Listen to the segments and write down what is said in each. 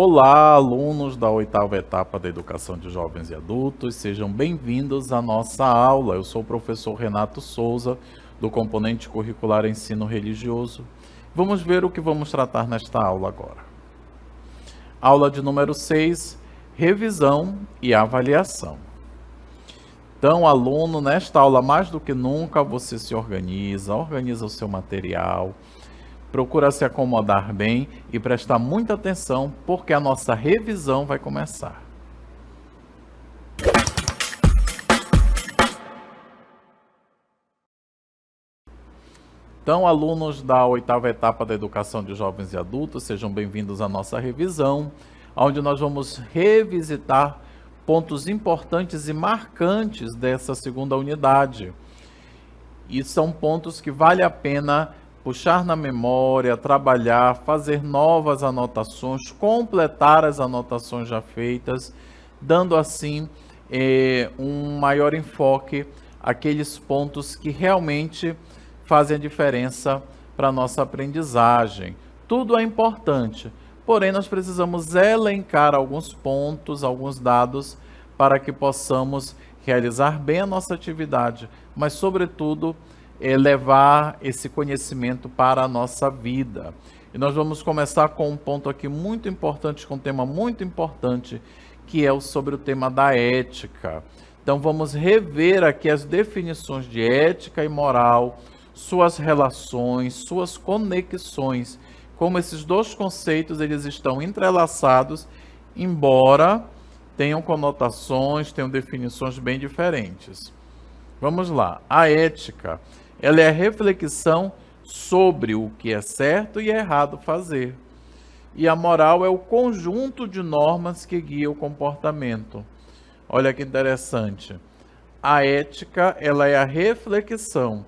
Olá, alunos da oitava etapa da Educação de Jovens e Adultos, sejam bem-vindos à nossa aula. Eu sou o professor Renato Souza, do componente curricular Ensino Religioso. Vamos ver o que vamos tratar nesta aula agora. Aula de número 6, revisão e avaliação. Então, aluno, nesta aula, mais do que nunca, você se organiza o seu material, procura se acomodar bem e prestar muita atenção, porque a nossa revisão vai começar. Então, alunos da oitava etapa da Educação de Jovens e Adultos, sejam bem-vindos à nossa revisão, onde nós vamos revisitar pontos importantes e marcantes dessa segunda unidade. E são pontos que vale a pena puxar na memória, trabalhar, fazer novas anotações, completar as anotações já feitas, dando assim um maior enfoque àqueles pontos que realmente fazem a diferença para a nossa aprendizagem. Tudo é importante, porém nós precisamos elencar alguns pontos, alguns dados, para que possamos realizar bem a nossa atividade, mas sobretudo levar esse conhecimento para a nossa vida. E nós vamos começar com um ponto aqui muito importante, com um tema muito importante, que é sobre o tema da ética. Então vamos rever aqui as definições de ética e moral, suas relações, suas conexões, como esses dois conceitos eles estão entrelaçados, embora tenham conotações, tenham definições bem diferentes. Vamos lá. A ética, ela é a reflexão sobre o que é certo e errado fazer. E a moral é o conjunto de normas que guia o comportamento. Olha que interessante. A ética, ela é a reflexão.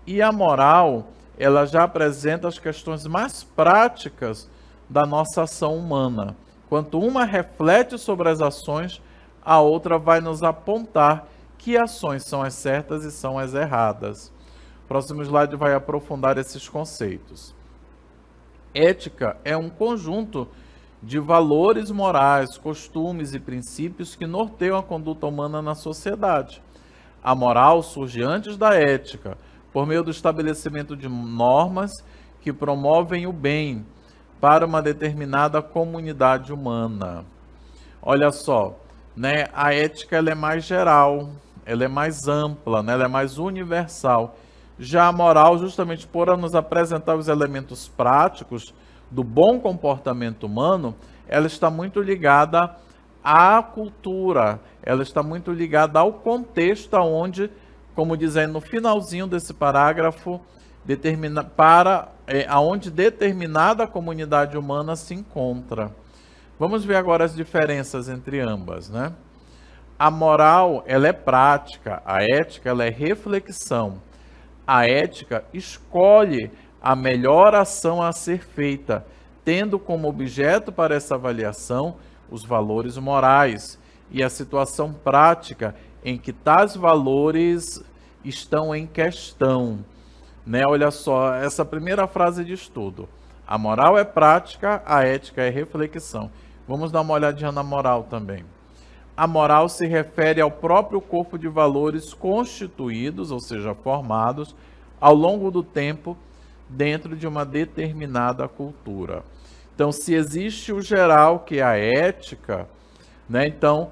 E a moral, ela já apresenta as questões mais práticas da nossa ação humana. Quanto uma reflete sobre as ações, a outra vai nos apontar que ações são as certas e são as erradas. O próximo slide vai aprofundar esses conceitos. Ética é um conjunto de valores morais, costumes e princípios que norteiam a conduta humana na sociedade. A moral surge antes da ética, por meio do estabelecimento de normas que promovem o bem para uma determinada comunidade humana. Olha só, né? A ética ela é mais geral, ela é mais ampla, né? Ela é mais universal. Já a moral, justamente por nos apresentar os elementos práticos do bom comportamento humano, ela está muito ligada à cultura, ela está muito ligada ao contexto onde, como diz aí no finalzinho desse parágrafo, aonde determinada comunidade humana se encontra. Vamos ver agora as diferenças entre ambas, né? A moral, ela é prática, a ética, ela é reflexão. A ética escolhe a melhor ação a ser feita, tendo como objeto para essa avaliação os valores morais e a situação prática em que tais valores estão em questão. Né? Olha só, essa primeira frase diz tudo. A moral é prática, a ética é reflexão. Vamos dar uma olhadinha na moral também. A moral se refere ao próprio corpo de valores constituídos, ou seja, formados, ao longo do tempo, dentro de uma determinada cultura. Então, se existe o geral, que é a ética, né? Então,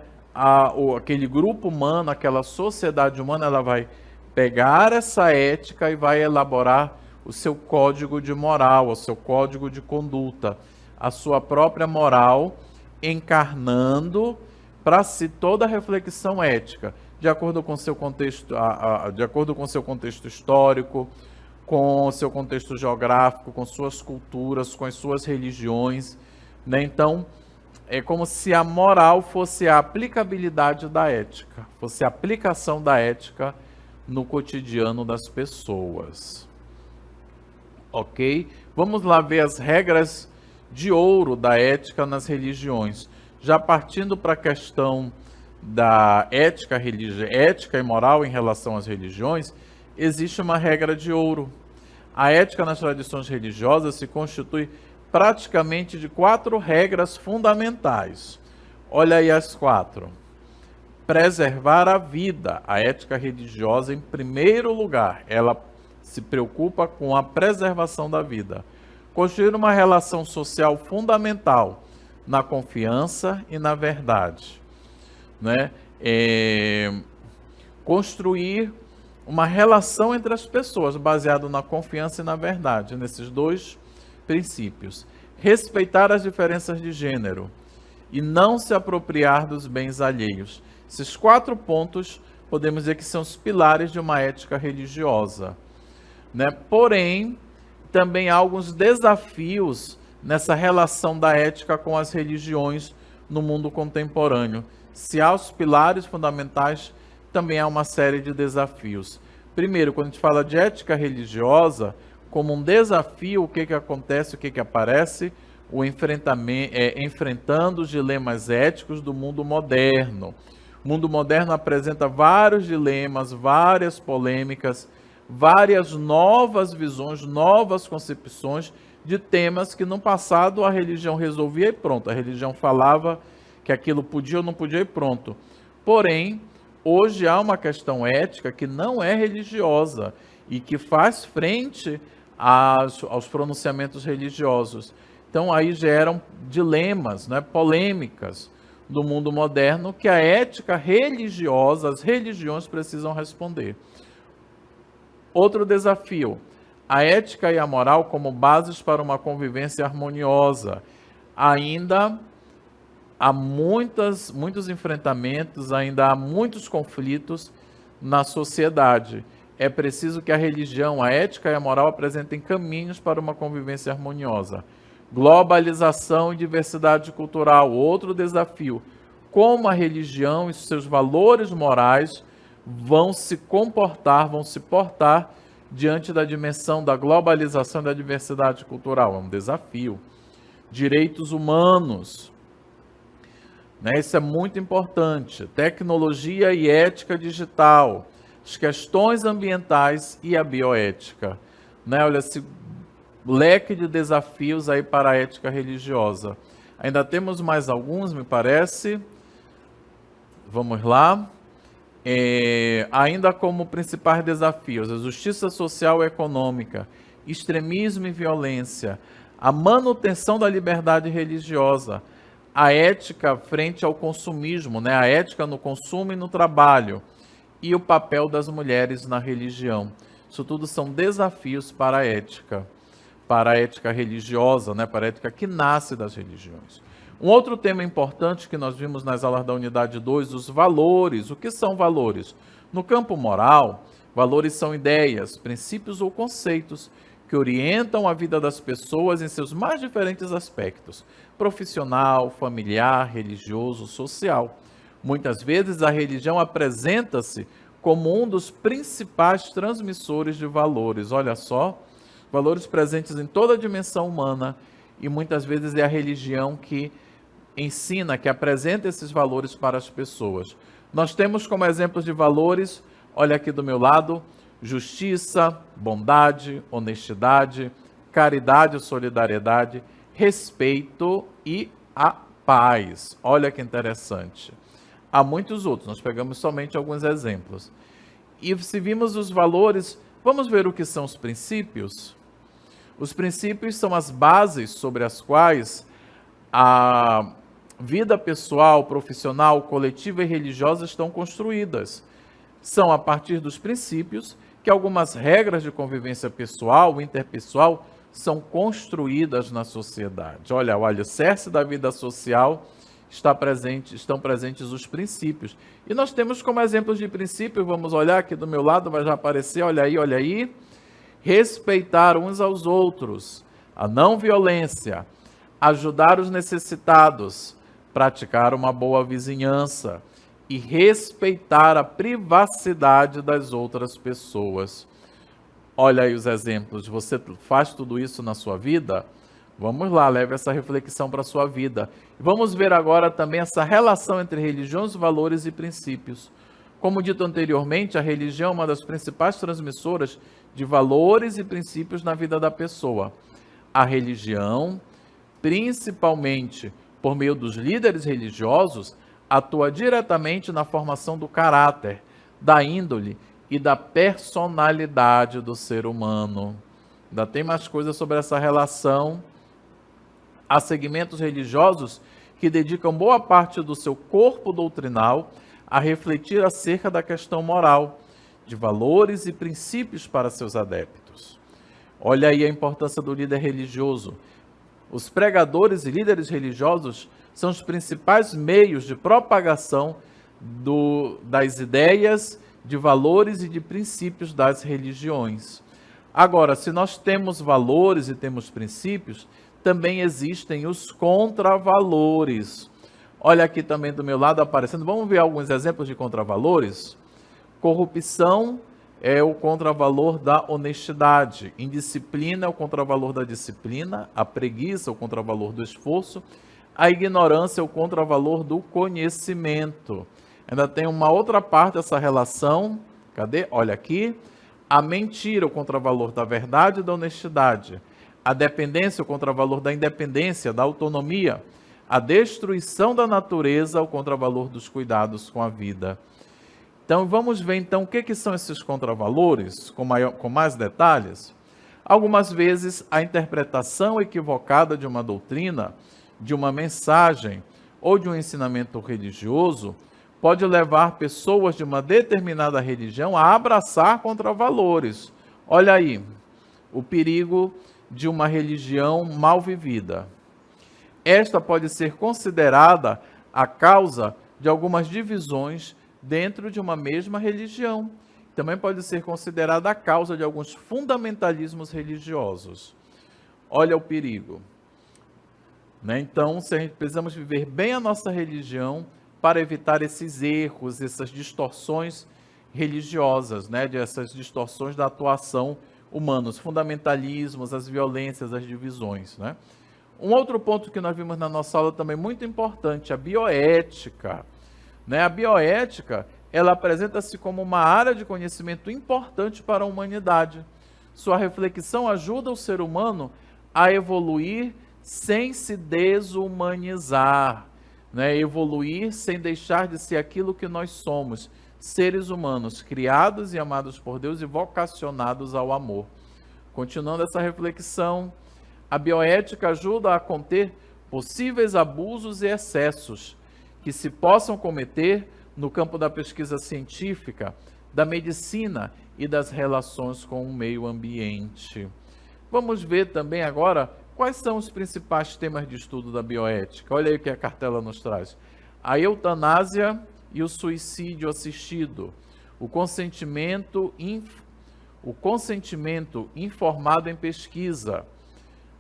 aquele grupo humano, aquela sociedade humana, ela vai pegar essa ética e vai elaborar o seu código de moral, o seu código de conduta, a sua própria moral, encarnando para si toda a reflexão ética, de acordo com seu contexto, de acordo com seu contexto histórico, com seu contexto geográfico, com suas culturas, com as suas religiões, né? Então, é como se a moral fosse a aplicabilidade da ética, fosse a aplicação da ética no cotidiano das pessoas. Ok? Vamos lá ver as regras de ouro da ética nas religiões. Já partindo para a questão da ética e moral em relação às religiões, existe uma regra de ouro. A ética nas tradições religiosas se constitui praticamente de 4 regras fundamentais. Olha aí as 4. Preservar a vida. A ética religiosa, em primeiro lugar, ela se preocupa com a preservação da vida. Construir uma relação social fundamental na confiança e na verdade, né? Construir uma relação entre as pessoas baseado na confiança e na verdade, nesses 2 princípios. Respeitar as diferenças de gênero e não se apropriar dos bens alheios. Esses 4 pontos podemos dizer que são os pilares de uma ética religiosa, né? Porém, também há alguns desafios nessa relação da ética com as religiões no mundo contemporâneo. Se há os pilares fundamentais, também há uma série de desafios. Primeiro, quando a gente fala de ética religiosa, como um desafio, o que acontece, o que aparece? O enfrentamento, enfrentando os dilemas éticos do mundo moderno. O mundo moderno apresenta vários dilemas, várias polêmicas, várias novas visões, novas concepções de temas que no passado a religião resolvia e pronto. A religião falava que aquilo podia ou não podia e pronto. Porém, hoje há uma questão ética que não é religiosa e que faz frente aos pronunciamentos religiosos. Então aí geram dilemas, né, polêmicas do mundo moderno que a ética religiosa, as religiões precisam responder. Outro desafio, a ética e a moral como bases para uma convivência harmoniosa. Ainda há muitos enfrentamentos, ainda há muitos conflitos na sociedade. É preciso que a religião, a ética e a moral apresentem caminhos para uma convivência harmoniosa. Globalização e diversidade cultural, outro desafio. Como a religião e seus valores morais vão se comportar, vão se portar diante da dimensão da globalização e da diversidade cultural. É um desafio. Direitos humanos, né? Isso é muito importante. Tecnologia e ética digital, as questões ambientais e a bioética, né? Olha, esse leque de desafios aí para a ética religiosa. Ainda temos mais alguns, me parece. Vamos lá. Ainda como principais desafios, a justiça social e econômica, extremismo e violência, a manutenção da liberdade religiosa, a ética frente ao consumismo, né? A ética no consumo e no trabalho, e o papel das mulheres na religião. Isso tudo são desafios para a ética religiosa, né? Para a ética que nasce das religiões. Um outro tema importante que nós vimos nas aulas da unidade 2, os valores. O que são valores? No campo moral, valores são ideias, princípios ou conceitos que orientam a vida das pessoas em seus mais diferentes aspectos: profissional, familiar, religioso, social. Muitas vezes a religião apresenta-se como um dos principais transmissores de valores. Olha só, valores presentes em toda a dimensão humana, e muitas vezes é a religião que ensina, que apresenta esses valores para as pessoas. Nós temos como exemplos de valores, olha aqui do meu lado, justiça, bondade, honestidade, caridade, solidariedade, respeito e a paz. Olha que interessante. Há muitos outros, nós pegamos somente alguns exemplos. E se vimos os valores, vamos ver o que são os princípios? Os princípios são as bases sobre as quais a vida pessoal, profissional, coletiva e religiosa estão construídas. São a partir dos princípios que algumas regras de convivência pessoal, interpessoal, são construídas na sociedade. Olha, o alicerce da vida social estão presentes os princípios. E nós temos como exemplos de princípio, vamos olhar aqui do meu lado, vai já aparecer, olha aí, respeitar uns aos outros, a não violência, ajudar os necessitados, praticar uma boa vizinhança e respeitar a privacidade das outras pessoas. Olha aí os exemplos. Você faz tudo isso na sua vida? Vamos lá, leve essa reflexão para a sua vida. Vamos ver agora também essa relação entre religiões, valores e princípios. Como dito anteriormente, a religião é uma das principais transmissoras de valores e princípios na vida da pessoa. A religião principalmente por meio dos líderes religiosos, atua diretamente na formação do caráter, da índole e da personalidade do ser humano. Ainda tem mais coisas sobre essa relação. Há segmentos religiosos que dedicam boa parte do seu corpo doutrinal a refletir acerca da questão moral, de valores e princípios para seus adeptos. Olha aí a importância do líder religioso. Os pregadores e líderes religiosos são os principais meios de propagação das ideias, de valores e de princípios das religiões. Agora, se nós temos valores e temos princípios, também existem os contravalores. Olha aqui também do meu lado aparecendo. Vamos ver alguns exemplos de contravalores? Corrupção é o contravalor da honestidade. Indisciplina é o contravalor da disciplina. A preguiça é o contravalor do esforço. A ignorância é o contravalor do conhecimento. Ainda tem uma outra parte dessa relação. Cadê? Olha aqui. A mentira é o contravalor da verdade e da honestidade. A dependência é o contravalor da independência, da autonomia. A destruição da natureza é o contravalor dos cuidados com a vida. Então, vamos ver então o que são esses contravalores com mais detalhes. Algumas vezes, a interpretação equivocada de uma doutrina, de uma mensagem ou de um ensinamento religioso pode levar pessoas de uma determinada religião a abraçar contravalores. Olha aí, o perigo de uma religião mal vivida. Esta pode ser considerada a causa de algumas divisões dentro de uma mesma religião. Também pode ser considerada a causa de alguns fundamentalismos religiosos. Olha o perigo. Então, precisamos viver bem a nossa religião para evitar esses erros, essas distorções religiosas, essas distorções da atuação humana, os fundamentalismos, as violências, as divisões. Um outro ponto que nós vimos na nossa aula também muito importante, a bioética. A bioética, ela apresenta-se como uma área de conhecimento importante para a humanidade. Sua reflexão ajuda o ser humano a evoluir sem se desumanizar, evoluir sem deixar de ser aquilo que nós somos, seres humanos, criados e amados por Deus e vocacionados ao amor. Continuando essa reflexão, a bioética ajuda a conter possíveis abusos e excessos que se possam cometer no campo da pesquisa científica, da medicina e das relações com o meio ambiente. Vamos ver também agora quais são os principais temas de estudo da bioética. Olha aí o que a cartela nos traz. A eutanásia e o suicídio assistido, o consentimento informado em pesquisa,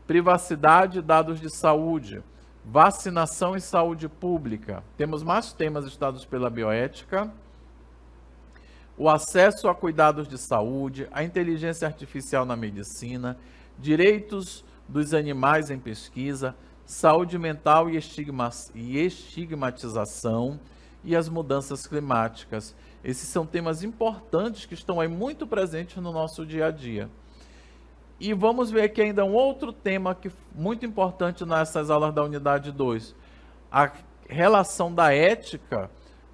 privacidade e dados de saúde, vacinação e saúde pública. Temos mais temas estudados pela bioética. O acesso a cuidados de saúde, a inteligência artificial na medicina, direitos dos animais em pesquisa, saúde mental e estigmatização e as mudanças climáticas. Esses são temas importantes que estão aí muito presentes no nosso dia a dia. E vamos ver aqui ainda um outro tema muito importante nessas aulas da unidade 2, a relação da ética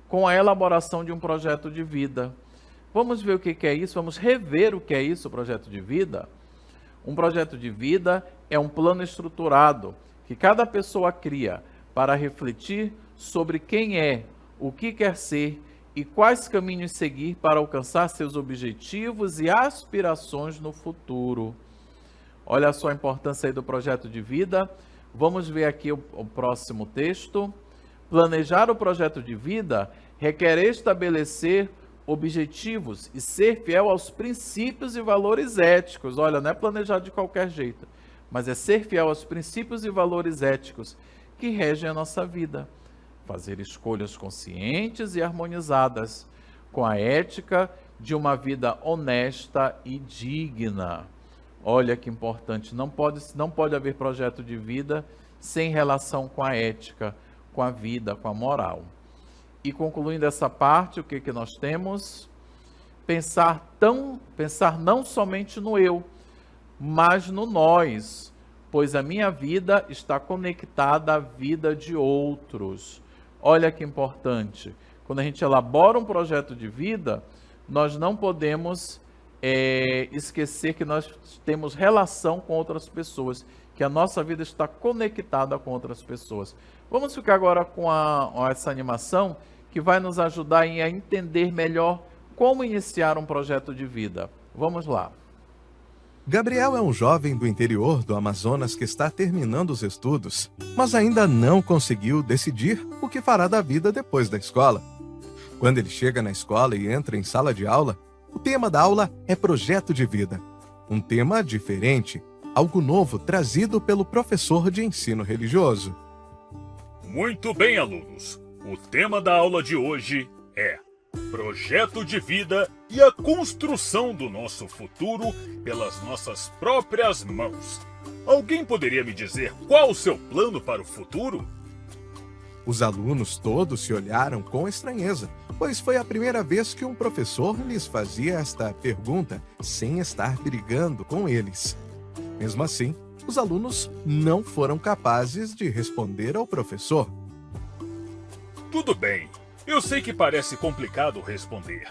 com a elaboração de um projeto de vida. Vamos ver o que é isso, vamos rever o que é isso, o projeto de vida. Um projeto de vida é um plano estruturado que cada pessoa cria para refletir sobre quem é, o que quer ser e quais caminhos seguir para alcançar seus objetivos e aspirações no futuro. Olha só a importância aí do projeto de vida. Vamos ver aqui o próximo texto. Planejar o projeto de vida requer estabelecer objetivos e ser fiel aos princípios e valores éticos. Olha, não é planejar de qualquer jeito, mas é ser fiel aos princípios e valores éticos que regem a nossa vida. Fazer escolhas conscientes e harmonizadas com a ética de uma vida honesta e digna. Olha que importante, não pode haver projeto de vida sem relação com a ética, com a vida, com a moral. E concluindo essa parte, o que nós temos? Pensar não somente no eu, mas no nós, pois a minha vida está conectada à vida de outros. Olha que importante. Quando a gente elabora um projeto de vida, nós não podemos esquecer que nós temos relação com outras pessoas, que a nossa vida está conectada com outras pessoas. Vamos ficar agora com essa animação que vai nos ajudar a entender melhor como iniciar um projeto de vida. Vamos lá. Gabriel é um jovem do interior do Amazonas que está terminando os estudos, mas ainda não conseguiu decidir o que fará da vida depois da escola. Quando ele chega na escola e entra em sala de aula, o tema da aula é projeto de vida. Um tema diferente, algo novo trazido pelo professor de ensino religioso. Muito bem, alunos. O tema da aula de hoje é projeto de vida e a construção do nosso futuro pelas nossas próprias mãos. Alguém poderia me dizer qual o seu plano para o futuro? Os alunos todos se olharam com estranheza, pois foi a primeira vez que um professor lhes fazia esta pergunta sem estar brigando com eles. Mesmo assim, os alunos não foram capazes de responder ao professor. Tudo bem, eu sei que parece complicado responder,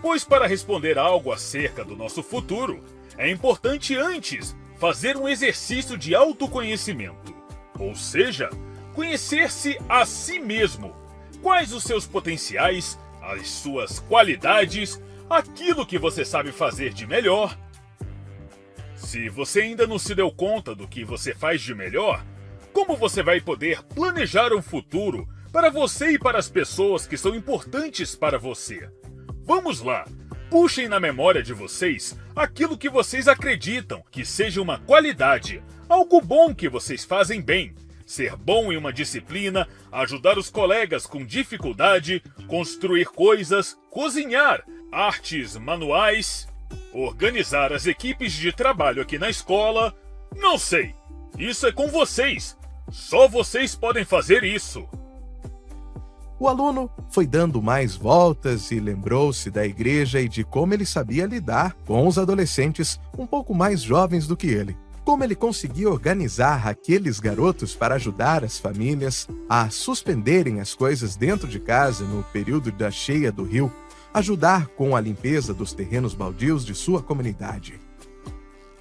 pois para responder algo acerca do nosso futuro, é importante antes fazer um exercício de autoconhecimento, ou seja, conhecer-se a si mesmo. Quais os seus potenciais, as suas qualidades, aquilo que você sabe fazer de melhor. Se você ainda não se deu conta do que você faz de melhor, como você vai poder planejar um futuro para você e para as pessoas que são importantes para você? Vamos lá! Puxem na memória de vocês aquilo que vocês acreditam que seja uma qualidade, algo bom que vocês fazem bem. Ser bom em uma disciplina, ajudar os colegas com dificuldade, construir coisas, cozinhar, artes manuais, organizar as equipes de trabalho aqui na escola. Não sei, isso é com vocês. Só vocês podem fazer isso. O aluno foi dando mais voltas e lembrou-se da igreja e de como ele sabia lidar com os adolescentes um pouco mais jovens do que ele. Como ele conseguia organizar aqueles garotos para ajudar as famílias a suspenderem as coisas dentro de casa no período da cheia do rio, ajudar com a limpeza dos terrenos baldios de sua comunidade.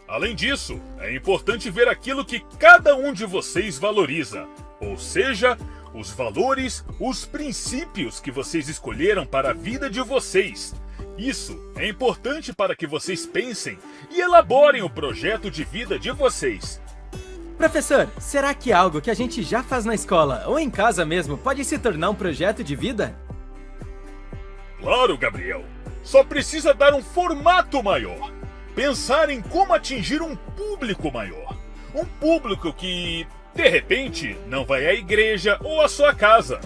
Além disso, é importante ver aquilo que cada um de vocês valoriza, ou seja, os valores, os princípios que vocês escolheram para a vida de vocês. Isso é importante para que vocês pensem e elaborem o projeto de vida de vocês. Professor, será que algo que a gente já faz na escola ou em casa mesmo pode se tornar um projeto de vida? Claro, Gabriel. Só precisa dar um formato maior. Pensar em como atingir um público maior. Um público que, de repente, não vai à igreja ou à sua casa.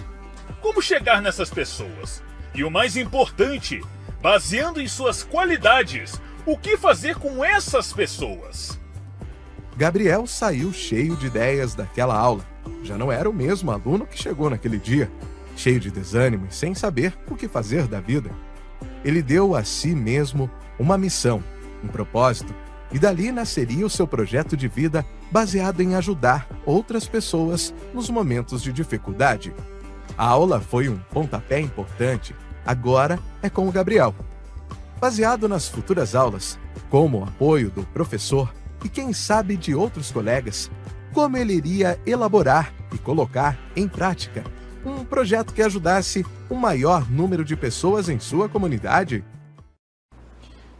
Como chegar nessas pessoas? E o mais importante, baseando em suas qualidades, o que fazer com essas pessoas? Gabriel saiu cheio de ideias daquela aula. Já não era o mesmo aluno que chegou naquele dia, cheio de desânimo e sem saber o que fazer da vida. Ele deu a si mesmo uma missão, um propósito, e dali nasceria o seu projeto de vida baseado em ajudar outras pessoas nos momentos de dificuldade. A aula foi um pontapé importante. Agora é com o Gabriel. Baseado nas futuras aulas, como o apoio do professor e quem sabe de outros colegas, como ele iria elaborar e colocar em prática um projeto que ajudasse o maior número de pessoas em sua comunidade.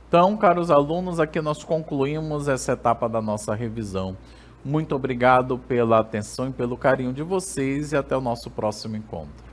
Então, caros alunos, aqui nós concluímos essa etapa da nossa revisão. Muito obrigado pela atenção e pelo carinho de vocês e até o nosso próximo encontro.